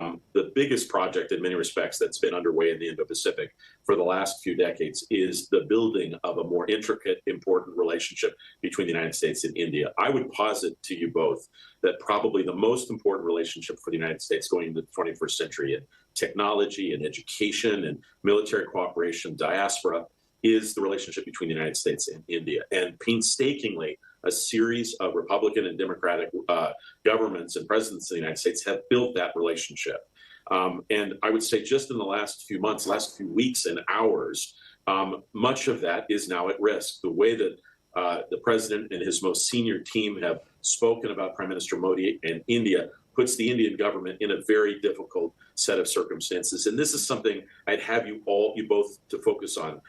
The biggest project in many respects that's been underway in the Indo-Pacific for the last few decades is the building of a more intricate, important relationship between the United States and India. I would posit to you both that probably the most important relationship for the United States going into the 21st century in technology and education and military cooperation, diaspora, is the relationship between the United States and India. And painstakingly, a series of Republican and Democratic governments and presidents in the United States have built that relationship. And I would say just in the last few months, last few weeks and hours, much of that is now at risk. The way that the president and his most senior team have spoken about Prime Minister Modi and India puts the Indian government in a very difficult set of circumstances. And this is something I'd have you both to focus on.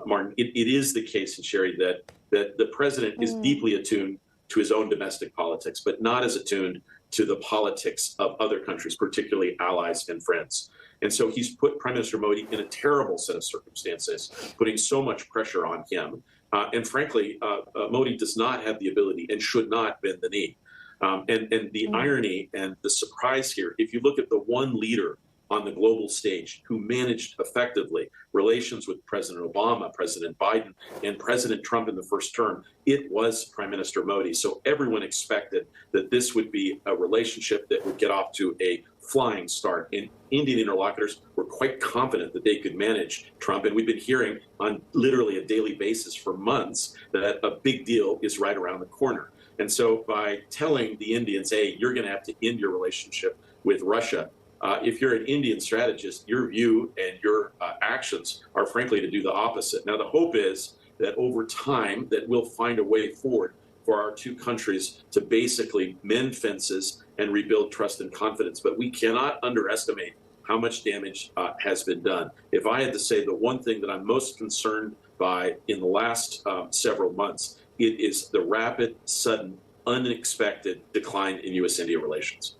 Martin, it is the case, and Sherry, that the president is deeply attuned to his own domestic politics, but not as attuned to the politics of other countries, particularly allies and friends. And so he's put Prime Minister Modi in a terrible set of circumstances, putting so much pressure on him. And frankly, Modi does not have the ability and should not bend the knee. And the irony and the surprise here, if you look at the one leader on the global stage who managed effectively relations with President Obama, President Biden, and President Trump in the first term, it was Prime Minister Modi. So everyone expected that this would be a relationship that would get off to a flying start. And Indian interlocutors were quite confident that they could manage Trump. And we've been hearing on literally a daily basis for months that a big deal is right around the corner. And so by telling the Indians, hey, you're going to have to end your relationship with Russia, if you're an Indian strategist, your view and your actions are frankly to do the opposite. Now, the hope is that over time that we'll find a way forward for our two countries to basically mend fences and rebuild trust and confidence. But we cannot underestimate how much damage has been done. If I had to say the one thing that I'm most concerned by in the last several months, it is the rapid, sudden, unexpected decline in U.S.-India relations.